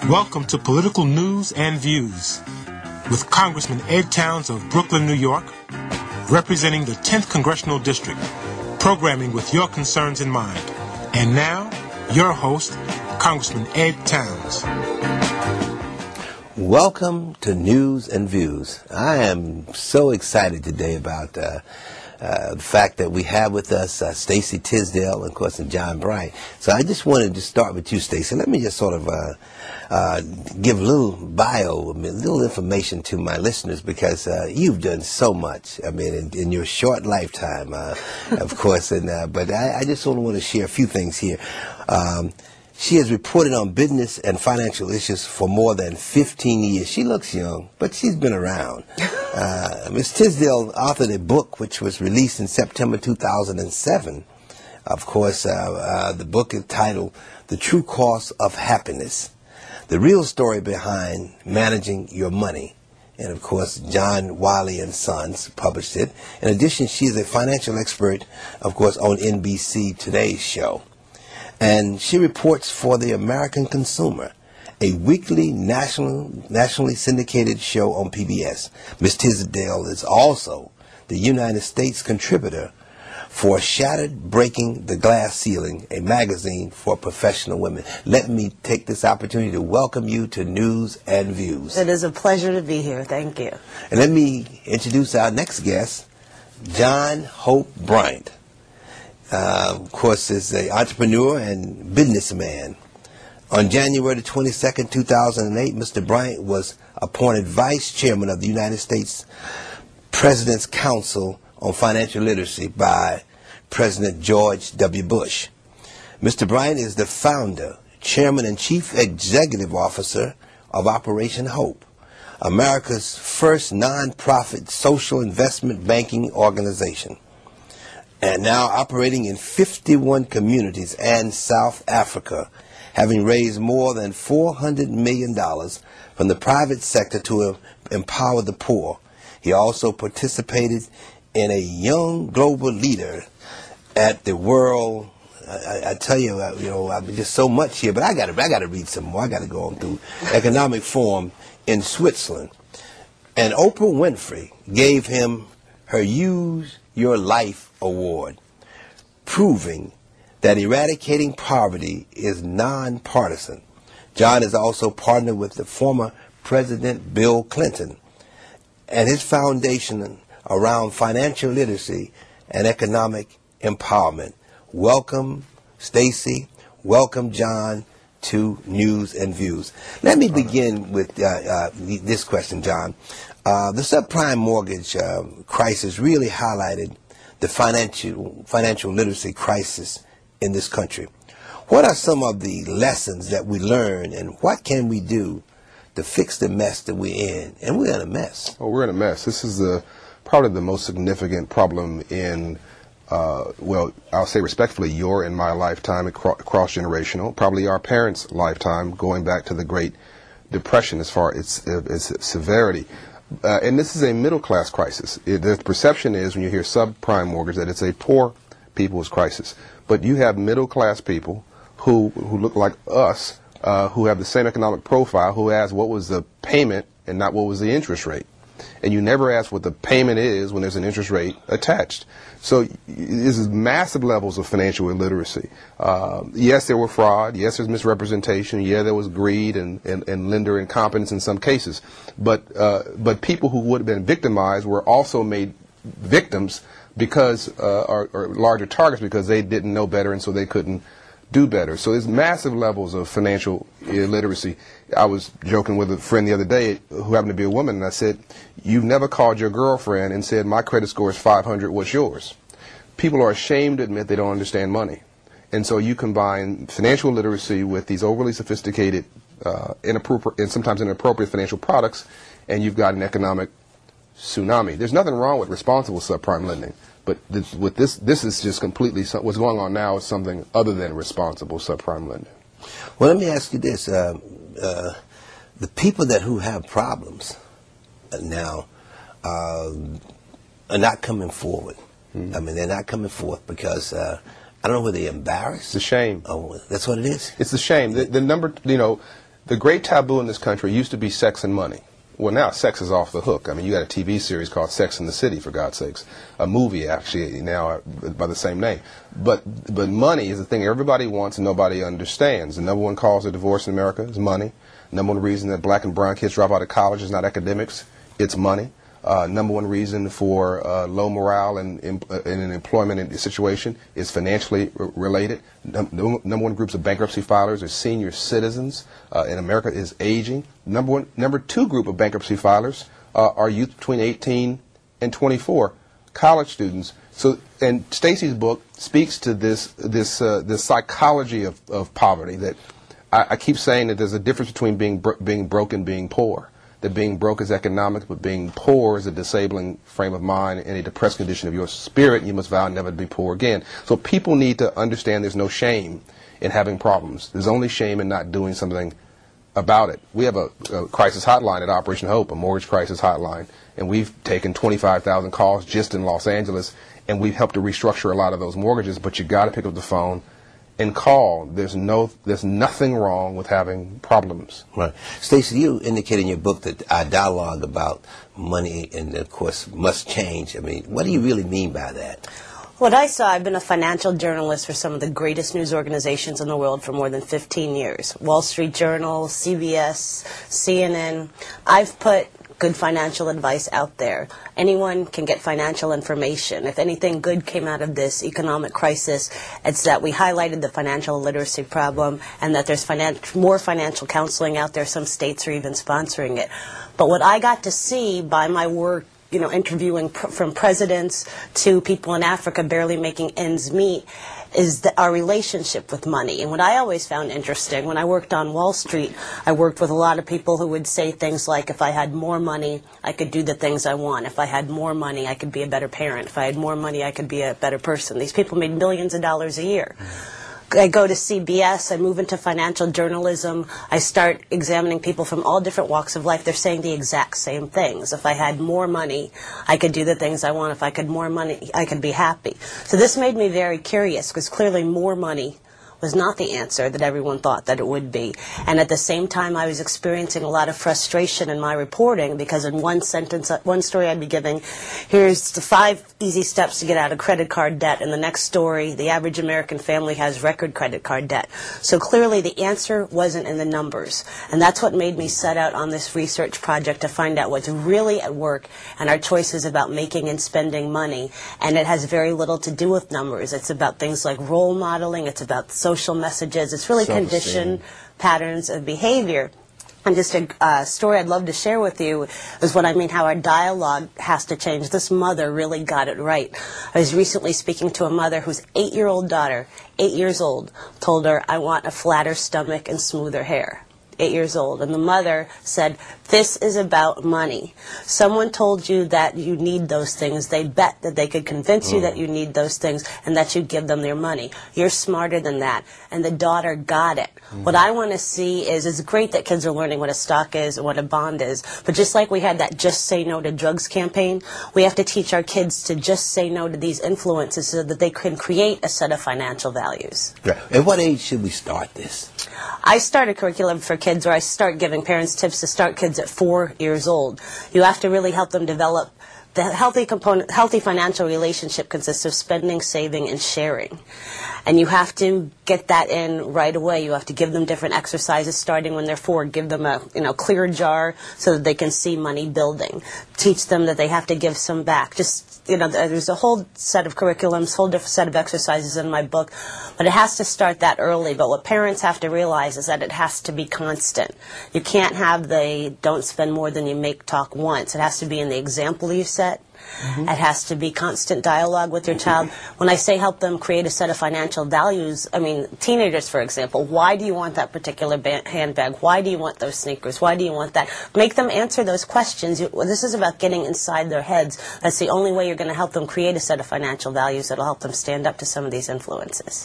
Welcome to Political News and Views with Congressman Ed Towns of Brooklyn, New York, representing the 10th Congressional District, programming with your concerns in mind. And now, your host, Congressman Ed Towns. Welcome to News and Views. I am so excited today about the fact that we have with us Stacy, Tisdale, and of course, and John Bryant. So I just wanted to start with you, Stacy. Let me just sort of give a little bio, a little information to my listeners, because you've done so much. I mean, in your short lifetime, of course. But I just sort of want to share a few things here. She has reported on business and financial issues for more than 15 years. She looks young, but she's been around. Ms. Tisdale authored a book which was released in September 2007. Of course, the book is titled The True Cost of Happiness, the real story behind managing your money. And of course, John Wiley and Sons published it. In addition, she is a financial expert, of course, on NBC Today's show. And she reports for the American Consumer, a weekly nationally syndicated show on PBS. Ms. Tisdale is also the United States contributor for Shattered Breaking the Glass Ceiling, a magazine for professional women. Let me take this opportunity to welcome you to News and Views. It is a pleasure to be here. Thank you. And let me introduce our next guest, John Hope Bryant. Of course, is an entrepreneur and businessman. On January the 22nd, 2008, Mr. Bryant was appointed Vice Chairman of the United States President's Council on Financial Literacy by President George W. Bush. Mr. Bryant is the founder, Chairman, and Chief Executive Officer of Operation Hope, America's first nonprofit social investment banking organization, and now operating in 51 communities and South Africa, having raised more than $400 million from the private sector to empower the poor. He also participated in a Young Global Leader at the World. I tell you, I've just so much here, but I got to read some more. I got to go on through Economic Forum in Switzerland. And Oprah Winfrey gave him her Use Your Life Award, proving that eradicating poverty is nonpartisan. John is also partnered with the former President Bill Clinton and his foundation around financial literacy and economic empowerment. Welcome, Stacy. Welcome, John, to News and Views. Let me begin with this question, John. The subprime mortgage crisis really highlighted the financial literacy crisis in this country. What are some of the lessons that we learn, and what can we do to fix the mess that we're in? And we're in a mess. Oh, we're in a mess. This is probably the most significant problem in, well, I'll say respectfully, your and my lifetime, cross-generational, probably our parents' lifetime, going back to the Great Depression as far as its severity. And this is a middle-class crisis. The perception is, when you hear subprime mortgage, that it's a poor people's crisis. But you have middle-class people who look like us, who have the same economic profile, who ask what was the payment and not what was the interest rate. And you never ask what the payment is when there's an interest rate attached. So this is massive levels of financial illiteracy. Yes, there were fraud. Yes, there's misrepresentation. Yeah, there was greed and lender incompetence in some cases. But people who would have been victimized were also made victims because, or larger targets because they didn't know better, and so they couldn't do better. So there's massive levels of financial illiteracy. I was joking with a friend the other day who happened to be a woman, and I said, you've never called your girlfriend and said, my credit score is 500, what's yours? People are ashamed to admit they don't understand money. And so you combine financial literacy with these overly sophisticated, inappropriate, and sometimes inappropriate financial products, and you've got an economic tsunami. There's nothing wrong with responsible subprime lending. But this is just completely, what's going on now is something other than responsible subprime lending. Well, let me ask you this. The people who have problems now are not coming forward. I mean, they're not coming forth because, I don't know whether they're embarrassed. It's a shame. Oh, that's what it is? It's a shame. The number, The great taboo in this country used to be sex and money. Well, now sex is off the hook. I mean, you got a TV series called Sex and the City, for God's sakes. A movie, actually, now by the same name. But money is the thing everybody wants and nobody understands. The number one cause of divorce in America is money. Number one reason that black and brown kids drop out of college is not academics, it's money. Number one reason for low morale in an employment situation is financially related. Number one groups of bankruptcy filers are senior citizens in America is aging. Number two group of bankruptcy filers are youth between 18 and 24, college students. So, and Stacy's book speaks to this psychology of poverty. That I keep saying that there's a difference between being broke and being poor. That being broke is economic, but being poor is a disabling frame of mind and a depressed condition of your spirit, and you must vow never to be poor again. So people need to understand there's no shame in having problems. There's only shame in not doing something about it. We have a crisis hotline at Operation Hope, a mortgage crisis hotline, and we've taken 25,000 calls just in Los Angeles, and we've helped to restructure a lot of those mortgages, but you got to pick up the phone and call. There's nothing wrong with having problems. Right. Stacy, you indicate in your book that our dialogue about money and, of course, must change. I mean, what do you really mean by that? What I saw, I've been a financial journalist for some of the greatest news organizations in the world for more than 15 years. Wall Street Journal, CBS, CNN. I've put good financial advice out there. Anyone can get financial information. If anything good came out of this economic crisis, it's that we highlighted the financial literacy problem and that there's more financial counseling out there. Some states are even sponsoring it. But what I got to see by my work, you know, interviewing from presidents to people in Africa barely making ends meet, is our relationship with money. And what I always found interesting, when I worked on Wall Street, I worked with a lot of people who would say things like, if I had more money, I could do the things I want. If I had more money, I could be a better parent. If I had more money, I could be a better person. These people made millions of dollars a year. I go to CBS, I move into financial journalism, I start examining people from all different walks of life. They're saying the exact same things. If I had more money, I could do the things I want. If I had more money, I could be happy. So this made me very curious, because clearly more money was not the answer that everyone thought that it would be. And at the same time, I was experiencing a lot of frustration in my reporting, because in one sentence, one story I'd be giving, here's the 5 easy steps to get out of credit card debt. And the next story, the average American family has record credit card debt. So clearly the answer wasn't in the numbers. And that's what made me set out on this research project, to find out what's really at work and our choices about making and spending money. And it has very little to do with numbers. It's about things like role modeling. It's about social messages. It's really conditioned patterns of behavior. And just a story I'd love to share with you is what I mean, how our dialogue has to change. This mother really got it right. I was recently speaking to a mother whose 8-year-old daughter, 8 years old, told her, I want a flatter stomach and smoother hair. 8 years old. And the mother said, this is about money. Someone told you that you need those things. They bet that they could convince you that you need those things and that you give them their money. You're smarter than that. And the daughter got it. What I want to see is, it's great that kids are learning what a stock is and what a bond is, but just like we had that Just Say No to Drugs campaign, we have to teach our kids to just say no to these influences so that they can create a set of financial values. Right. At what age should we start this? I start a curriculum for kids, or I start giving parents tips to start kids at 4 years old. You have to really help them develop the healthy component. Healthy financial relationship consists of spending, saving, and sharing. And you have to get that in right away. You have to give them different exercises starting when they're 4. Give them a clear jar so that they can see money building. Teach them that they have to give some back. There's a whole set of curriculums, whole different set of exercises in my book, but it has to start that early. But what parents have to realize is that it has to be constant. You can't have the don't spend more than you make talk once. It has to be in the example you set. It has to be constant dialogue with your child. When I say help them create a set of financial values, I mean teenagers, for example. Why do you want that particular handbag? Why do you want those sneakers? Why do you want that? Make them answer those questions. This is about getting inside their heads. That's the only way you're going to help them create a set of financial values that will help them stand up to some of these influences.